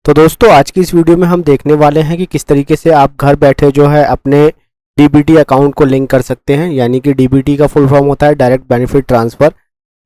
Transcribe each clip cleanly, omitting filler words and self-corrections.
तो दोस्तों आज की इस वीडियो में हम देखने वाले हैं कि किस तरीके से आप घर बैठे जो है अपने डीबीटी अकाउंट को लिंक कर सकते हैं। यानी कि डीबीटी का फुल फॉर्म होता है डायरेक्ट बेनिफिट ट्रांसफ़र।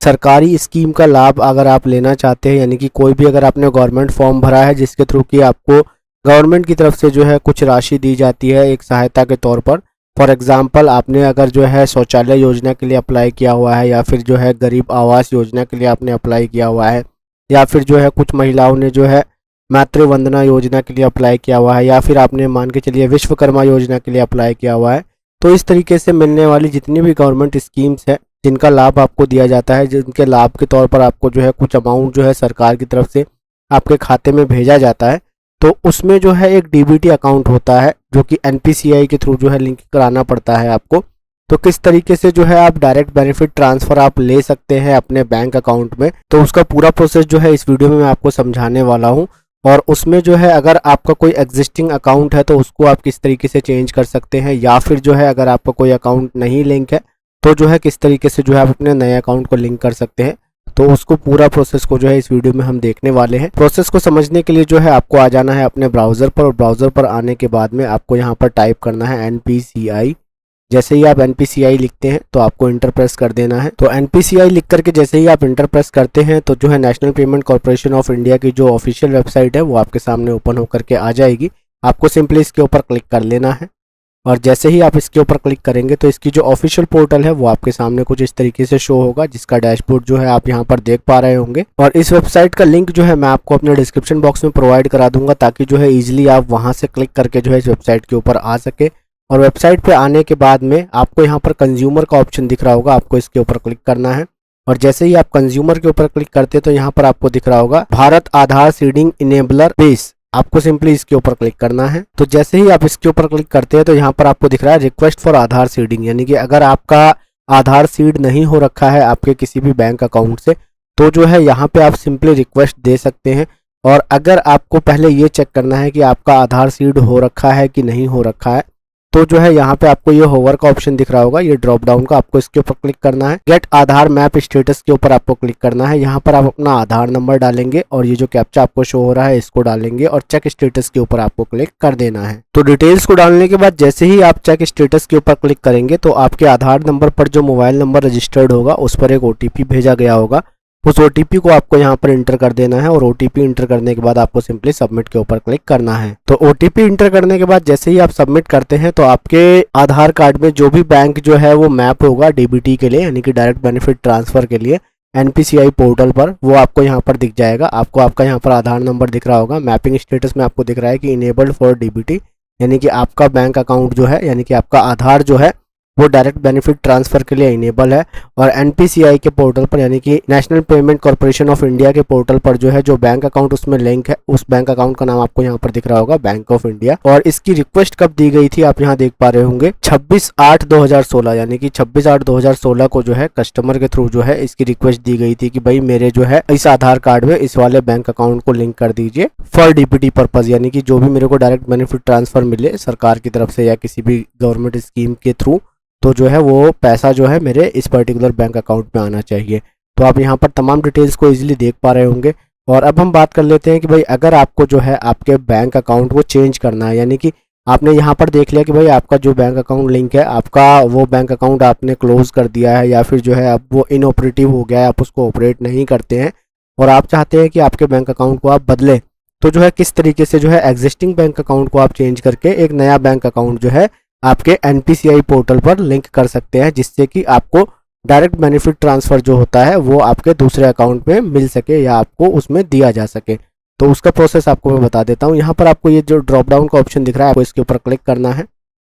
सरकारी स्कीम का लाभ अगर आप लेना चाहते हैं, यानी कि कोई भी अगर आपने गवर्नमेंट फॉर्म भरा है जिसके थ्रू कि आपको गवर्नमेंट की तरफ से जो है कुछ राशि दी जाती है एक सहायता के तौर पर। फॉर एग्जाम्पल आपने अगर जो है शौचालय योजना के लिए अप्लाई किया हुआ है, या फिर जो है गरीब आवास योजना के लिए आपने अप्लाई किया हुआ है, या फिर जो है कुछ महिलाओं ने जो है मातृ वंदना योजना के लिए अप्लाई किया हुआ है, या फिर आपने मान के चलिए विश्वकर्मा योजना के लिए अप्लाई किया हुआ है। तो इस तरीके से मिलने वाली जितनी भी गवर्नमेंट स्कीम्स है जिनका लाभ आपको दिया जाता है, जिनके लाभ के तौर पर आपको जो है कुछ अमाउंट जो है सरकार की तरफ से आपके खाते में भेजा जाता है, तो उसमें जो है एक डीबीटी अकाउंट होता है जो कि एनपीसीआई के थ्रू जो है लिंक कराना पड़ता है आपको। तो किस तरीके से जो है आप डायरेक्ट बेनिफिट ट्रांसफ़र आप ले सकते हैं अपने बैंक अकाउंट में, तो उसका पूरा प्रोसेस जो है इस वीडियो में मैं आपको समझाने वाला हूँ। और उसमें जो है अगर आपका कोई एग्जिस्टिंग अकाउंट है तो उसको आप किस तरीके से चेंज कर सकते हैं, या फिर जो है अगर आपका कोई अकाउंट नहीं लिंक है तो जो है किस तरीके से जो है आप अपने नए अकाउंट को लिंक कर सकते हैं। तो उसको पूरा प्रोसेस को जो है इस वीडियो में हम देखने वाले हैं। प्रोसेस को समझने के लिए जो है आपको आ जाना है अपने ब्राउज़र पर, और ब्राउज़र पर आने के बाद में आपको यहाँ पर टाइप करना है NPCI। जैसे ही आप NPCI लिखते हैं तो आपको इंटर प्रेस कर देना है। तो NPCI लिख करके जैसे ही आप इंटर प्रेस करते हैं तो जो है national payment corporation of India की जो ऑफिशियल वेबसाइट है वो आपके सामने ओपन होकर के आ जाएगी। आपको सिंपली इसके ऊपर क्लिक कर लेना है, और जैसे ही आप इसके ऊपर क्लिक करेंगे तो इसकी जो ऑफिशियल पोर्टल है वो आपके सामने कुछ इस तरीके से शो होगा, जिसका डैशबोर्ड जो है आप यहाँ पर देख पा रहे होंगे। और इस वेबसाइट का लिंक जो है मैं आपको अपने डिस्क्रिप्शन बॉक्स में प्रोवाइड करा दूंगा, ताकि जो है ईजिली आप वहाँ से क्लिक करके जो है इस वेबसाइट के ऊपर आ सके। और वेबसाइट पे आने के बाद में आपको यहाँ पर कंज्यूमर का ऑप्शन दिख रहा होगा, आपको इसके ऊपर क्लिक करना है। और जैसे ही आप कंज्यूमर के ऊपर क्लिक करते हैं तो यहाँ पर आपको दिख रहा होगा भारत आधार सीडिंग इनेबलर बेस, आपको सिंपली इसके ऊपर क्लिक करना है। तो जैसे ही आप इसके ऊपर क्लिक करते हैं तो यहाँ पर आपको दिख रहा है रिक्वेस्ट फॉर आधार सीडिंग, यानी कि अगर आपका आधार सीड नहीं हो रखा है आपके किसी भी बैंक अकाउंट से तो जो है यहाँ पे आप सिंपली रिक्वेस्ट दे सकते हैं। और अगर आपको पहले ये चेक करना है कि आपका आधार सीड हो रखा है कि नहीं हो रखा है, तो जो है यहाँ पे आपको ये होवर का ऑप्शन दिख रहा होगा, ये ड्रॉप डाउन का, आपको इसके ऊपर क्लिक करना है। गेट आधार मैप स्टेटस के ऊपर आपको क्लिक करना है। यहाँ पर आप अपना आधार नंबर डालेंगे और ये जो कैप्चा आपको शो हो रहा है इसको डालेंगे, और चेक स्टेटस के ऊपर आपको क्लिक कर देना है। तो डिटेल्स को डालने के बाद जैसे ही आप चेक स्टेटस के ऊपर क्लिक करेंगे तो आपके आधार नंबर पर जो मोबाइल नंबर रजिस्टर्ड होगा उस पर एक OTP भेजा गया होगा। उस OTP को आपको यहाँ पर इंटर कर देना है, और OTP इंटर करने के बाद आपको सिंपली सबमिट के ऊपर क्लिक करना है। तो OTP इंटर करने के बाद जैसे ही आप सबमिट करते हैं तो आपके आधार कार्ड में जो भी बैंक जो है वो मैप होगा डीबीटी के लिए, यानी कि डायरेक्ट बेनिफिट ट्रांसफर के लिए NPCI पोर्टल पर, वो आपको यहाँ पर दिख जाएगा। आपको आपका यहाँ पर आधार नंबर दिख रहा होगा, मैपिंग स्टेटस में आपको दिख रहा है कि इनेबल्ड फॉर डीबीटी, यानी कि आपका बैंक अकाउंट जो है, यानी कि आपका आधार जो है वो डायरेक्ट बेनिफिट ट्रांसफ़र के लिए इनेबल है। और NPCI के पोर्टल पर, यानी कि national payment corporation of India के पोर्टल पर जो है जो बैंक अकाउंट उसमें लिंक है, उस बैंक अकाउंट का नाम आपको यहाँ पर दिख रहा होगा बैंक ऑफ इंडिया। और इसकी रिक्वेस्ट कब दी गई थी आप यहाँ देख पा रहे होंगे 26/8/2016, यानी कि 26/8/2016 को जो है कस्टमर के थ्रू जो है इसकी रिक्वेस्ट दी गई थी कि भाई मेरे जो है इस आधार कार्ड में इस वाले बैंक अकाउंट को लिंक कर दीजिए फॉर डीबीटी पर्पज, यानी कि जो भी मेरे को डायरेक्ट बेनिफिट ट्रांसफर मिले सरकार की तरफ से या किसी भी गवर्नमेंट स्कीम के थ्रू, तो जो है वो पैसा जो है मेरे इस पर्टिकुलर बैंक अकाउंट में आना चाहिए। तो आप यहाँ पर तमाम डिटेल्स को इजीली देख पा रहे होंगे। और अब हम बात कर लेते हैं कि भाई अगर आपको जो है आपके बैंक अकाउंट को चेंज करना है, यानी कि आपने यहाँ पर देख लिया कि भाई आपका जो बैंक अकाउंट लिंक है, आपका वो बैंक अकाउंट आपने क्लोज कर दिया है, या फिर जो है अब वो इनऑपरेटिव हो गया है, आप उसको ऑपरेट नहीं करते हैं और आप चाहते हैं कि आपके बैंक अकाउंट को आप बदलें, तो जो है किस तरीके से जो है एग्जिस्टिंग बैंक अकाउंट को आप चेंज करके एक नया बैंक अकाउंट जो है आपके NPCI पोर्टल पर लिंक कर सकते हैं, जिससे कि आपको डायरेक्ट बेनिफिट ट्रांसफ़र जो होता है वो आपके दूसरे अकाउंट में मिल सके या आपको उसमें दिया जा सके। तो उसका प्रोसेस आपको मैं बता देता हूँ। यहाँ पर आपको ये जो ड्रॉप डाउन का ऑप्शन दिख रहा है आपको इसके ऊपर क्लिक करना है,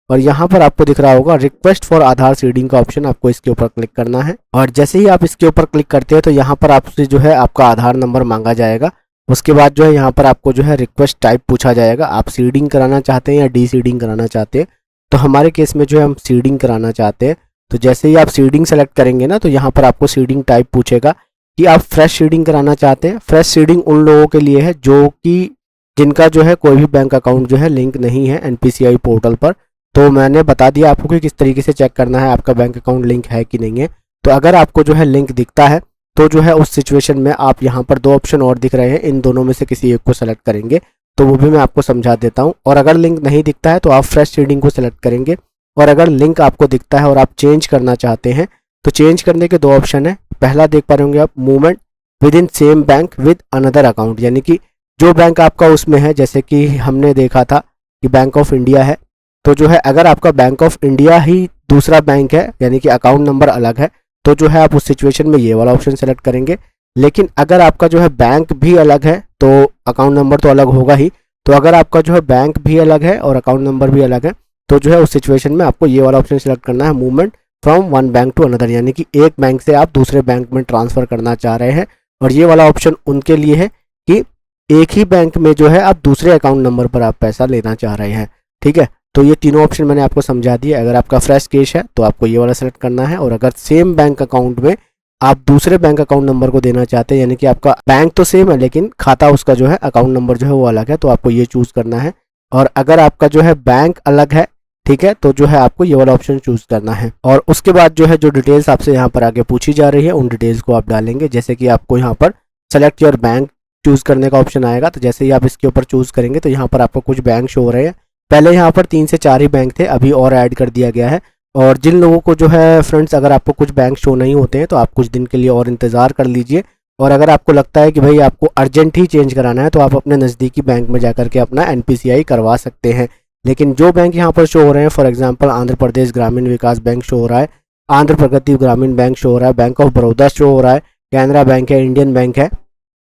और यहाँ पर आपको दिख रहा होगा रिक्वेस्ट फॉर आधार सीडिंग का ऑप्शन, आपको इसके ऊपर क्लिक करना है। और जैसे ही आप इसके ऊपर क्लिक करते हैं तो यहाँ पर आपसे जो है आपका आधार नंबर मांगा जाएगा। उसके बाद जो है यहाँ पर आपको जो है रिक्वेस्ट टाइप पूछा जाएगा, आप सीडिंग कराना चाहते हैं या डी सीडिंग कराना चाहते हैं। तो हमारे केस में जो है हम सीडिंग कराना चाहते हैं। तो जैसे ही आप सीडिंग सेलेक्ट करेंगे ना तो यहाँ पर आपको सीडिंग टाइप पूछेगा कि आप फ्रेश सीडिंग कराना चाहते हैं। फ्रेश सीडिंग उन लोगों के लिए है जो कि जिनका जो है कोई भी बैंक अकाउंट जो है लिंक नहीं है NPCI पोर्टल पर। तो मैंने बता दिया आपको कि किस तरीके से चेक करना है आपका बैंक अकाउंट लिंक है कि नहीं है। तो अगर आपको जो है लिंक दिखता है तो जो है उस सिचुएशन में आप यहाँ पर दो ऑप्शन और दिख रहे हैं, इन दोनों में से किसी एक को सेलेक्ट करेंगे तो वो भी मैं आपको समझा देता हूँ। और अगर लिंक नहीं दिखता है तो आप फ्रेश सीडिंग को सिलेक्ट करेंगे, और अगर लिंक आपको दिखता है और आप चेंज करना चाहते हैं तो चेंज करने के 2 ऑप्शन है। पहला देख पा रहे होंगे आप, movement with in same bank with another account, यानी कि जो बैंक आपका उसमें है, जैसे कि हमने देखा था कि बैंक ऑफ इंडिया है, तो जो है अगर आपका बैंक ऑफ इंडिया ही दूसरा बैंक है यानी कि अकाउंट नंबर अलग है, तो जो है आप उस सिचुएशन में ये वाला ऑप्शन सेलेक्ट करेंगे। लेकिन अगर आपका जो है बैंक भी अलग है तो अकाउंट नंबर तो अलग होगा ही, तो अगर आपका जो है बैंक भी अलग है और अकाउंट नंबर भी अलग है तो जो है उस सिचुएशन में आपको ये वाला ऑप्शन सेलेक्ट करना है, movement from one bank to another, यानी कि एक बैंक से आप दूसरे बैंक में ट्रांसफर करना चाह रहे हैं। और ये वाला ऑप्शन उनके लिए है कि एक ही बैंक में जो है आप दूसरे अकाउंट नंबर पर आप पैसा लेना चाह रहे हैं। ठीक है, तो ये तीनों ऑप्शन मैंने आपको समझा दिए। अगर आपका फ्रेश केस है तो आपको ये वाला सेलेक्ट करना है, और अगर सेम बैंक अकाउंट में आप दूसरे बैंक अकाउंट नंबर को देना चाहते हैं, यानी कि आपका बैंक तो सेम है लेकिन खाता उसका जो है अकाउंट नंबर जो है वो अलग है, तो आपको ये चूज करना है। और अगर आपका जो है बैंक अलग है, ठीक है, तो जो है आपको ये वाला ऑप्शन चूज करना है। और उसके बाद जो है जो डिटेल्स आपसे यहाँ पर आगे पूछी जा रही है उन डिटेल्स को आप डालेंगे। जैसे कि आपको यहाँ पर सेलेक्ट योर बैंक चूज करने का ऑप्शन आएगा, तो जैसे ही आप इसके ऊपर चूज करेंगे तो यहाँ पर आपको कुछ बैंक शो हो रहे हैं। पहले यहाँ पर 3 से 4 ही बैंक थे, अभी और ऐड कर दिया गया है। और जिन लोगों को जो है फ्रेंड्स अगर आपको कुछ बैंक शो नहीं होते हैं तो आप कुछ दिन के लिए और इंतज़ार कर लीजिए। और अगर आपको लगता है कि भाई आपको अर्जेंट ही चेंज कराना है तो आप अपने नज़दीकी बैंक में जाकर के अपना NPCI करवा सकते हैं। लेकिन जो बैंक यहाँ पर शो हो रहे हैं, फॉर एग्जांपल आंध्र प्रदेश ग्रामीण विकास बैंक शो हो रहा है, आंध्र प्रगति ग्रामीण बैंक शो हो रहा है, बैंक ऑफ बड़ौदा शो हो रहा है, कैनरा बैंक है, इंडियन बैंक है,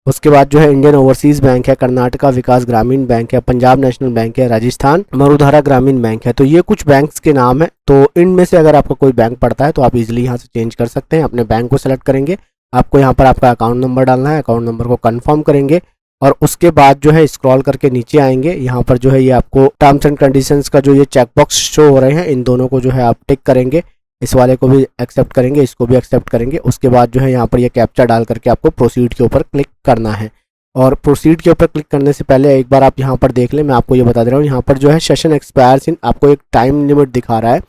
उसके बाद जो है इंडियन ओवरसीज़ बैंक है, कर्नाटका विकास ग्रामीण बैंक है, पंजाब नेशनल बैंक है, राजस्थान मरुधरा ग्रामीण बैंक है। तो ये कुछ बैंक्स के नाम है। तो इनमें से अगर आपका कोई बैंक पड़ता है तो आप इजीली यहाँ से चेंज कर सकते हैं। अपने बैंक को सेलेक्ट करेंगे, आपको यहाँ पर आपका अकाउंट नंबर डालना है, अकाउंट नंबर को कंफर्म करेंगे और उसके बाद जो है स्क्रॉल करके नीचे आएंगे। यहाँ पर जो है ये आपको टर्म्स एंड कंडीशंस का जो ये चेकबॉक्स शो हो रहे हैं, इन दोनों को जो है आप टिक करेंगे, इस वाले को भी एक्सेप्ट करेंगे, इसको भी एक्सेप्ट करेंगे। उसके बाद जो है यहाँ पर ये कैप्चा डाल करके आपको प्रोसीड के ऊपर क्लिक करना है। और प्रोसीड के ऊपर क्लिक करने से पहले एक बार आप यहाँ पर देख लें, मैं आपको ये बता दे रहा हूँ, यहाँ पर जो है सेशन एक्सपायर्स इन, आपको एक टाइम लिमिट दिखा रहा है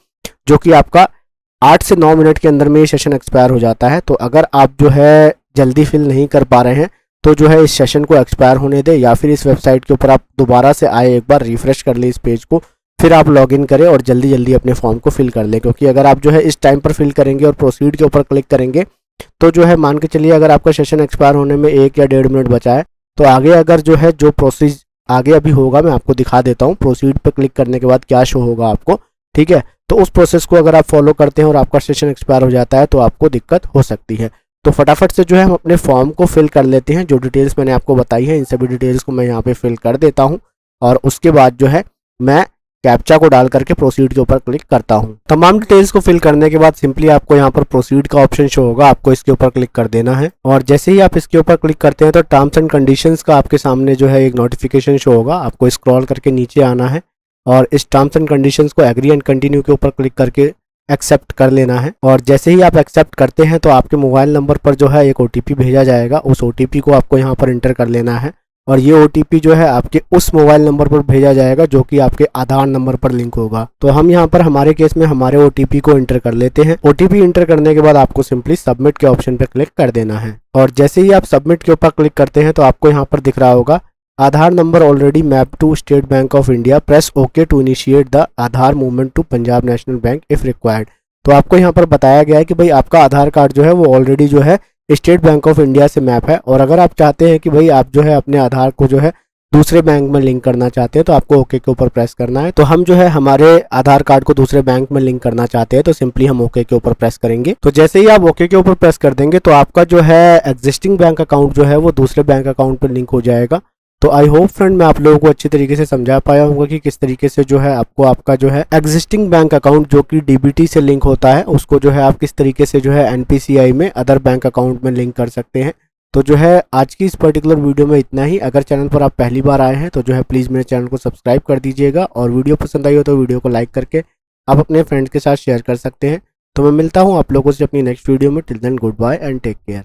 जो कि आपका 8 से 9 मिनट के अंदर में ये सेशन एक्सपायर हो जाता है। तो अगर आप जो है जल्दी फिल नहीं कर पा रहे हैं तो जो है इस सेशन को एक्सपायर होने दें, या फिर इस वेबसाइट के ऊपर आप दोबारा से आए, एक बार रिफ्रेश कर लें इस पेज को, फिर आप लॉगिन करें और जल्दी जल्दी अपने फॉर्म को फिल कर लें। क्योंकि अगर आप जो है इस टाइम पर फिल करेंगे और प्रोसीड के ऊपर क्लिक करेंगे तो जो है मान के चलिए अगर आपका सेशन एक्सपायर होने में 1 या 1.5 मिनट बचा है तो आगे अगर जो है जो प्रोसेस आगे अभी होगा मैं आपको दिखा देता हूँ। प्रोसीड पर क्लिक करने के बाद क्या शो होगा आपको, ठीक है, तो उस प्रोसेस को अगर आप फॉलो करते हैं और आपका सेशन एक्सपायर हो जाता है तो आपको दिक्कत हो सकती है। तो फटाफट से जो है हम अपने फॉर्म को फिल कर लेते हैं। जो डिटेल्स मैंने आपको बताई है इन सभी डिटेल्स को मैं यहाँ पे फिल कर देता हूँ और उसके बाद जो है मैं कैप्चा को डाल करके प्रोसीड के ऊपर क्लिक करता हूँ। तमाम डिटेल्स को फिल करने के बाद सिंपली आपको यहाँ पर प्रोसीड का ऑप्शन शो होगा, आपको इसके ऊपर क्लिक कर देना है। और जैसे ही आप इसके ऊपर क्लिक करते हैं तो टर्म्स एंड कंडीशंस का आपके सामने जो है एक नोटिफिकेशन शो होगा, आपको स्क्रॉल करके नीचे आना है और इस टर्म्स एंड कंडीशंस को एग्री एंड कंटिन्यू के ऊपर क्लिक करके एक्सेप्ट कर लेना है। और जैसे ही आप एक्सेप्ट करते हैं तो आपके मोबाइल नंबर पर जो है एक OTP भेजा जाएगा, उस OTP को आपको यहाँ पर इंटर कर लेना है और ये OTP जो है आपके उस मोबाइल नंबर पर भेजा जाएगा जो कि आपके आधार नंबर पर लिंक होगा। तो हम यहाँ पर हमारे केस में हमारे OTP को इंटर कर लेते हैं। OTP इंटर करने के बाद आपको सिंपली सबमिट के ऑप्शन पर क्लिक कर देना है। और जैसे ही आप सबमिट के ऊपर क्लिक करते हैं तो आपको यहाँ पर दिख रहा होगा Aadhaar number already map to State Bank of India, press okay to initiate the Aadhaar movement to Punjab National Bank if required. तो आपको यहाँ पर बताया गया है कि भाई आपका आधार कार्ड जो है वो ऑलरेडी जो है स्टेट बैंक ऑफ इंडिया से मैप है और अगर आप चाहते हैं कि भाई आप जो है अपने आधार को जो है दूसरे बैंक में लिंक करना चाहते हैं तो आपको ओके के ऊपर प्रेस करना है। तो हम जो है हमारे आधार कार्ड को दूसरे बैंक में लिंक करना चाहते हैं तो सिंपली हम ओके के ऊपर प्रेस करेंगे। तो जैसे ही आप ओके के ऊपर प्रेस कर देंगे तो आपका जो है एग्जिस्टिंग बैंक अकाउंट जो है वो दूसरे बैंक अकाउंट पर लिंक हो जाएगा। तो आई होप फ्रेंड मैं आप लोगों को अच्छी तरीके से समझा पाया हूँ कि किस तरीके से जो है आपको आपका जो है एग्जिस्टिंग बैंक अकाउंट जो कि DBT से लिंक होता है उसको जो है आप किस तरीके से जो है NPCI में अदर बैंक अकाउंट में लिंक कर सकते हैं। तो जो है आज की इस पर्टिकुलर वीडियो में इतना ही। अगर चैनल पर आप पहली बार आए हैं तो जो है प्लीज़ मेरे चैनल को सब्सक्राइब कर दीजिएगा और वीडियो पसंद आई हो तो वीडियो को लाइक करके आप अपने फ्रेंड्स के साथ शेयर कर सकते हैं। तो मैं मिलता हूँ आप लोगों से अपनी नेक्स्ट वीडियो में। Till then good bye and take care.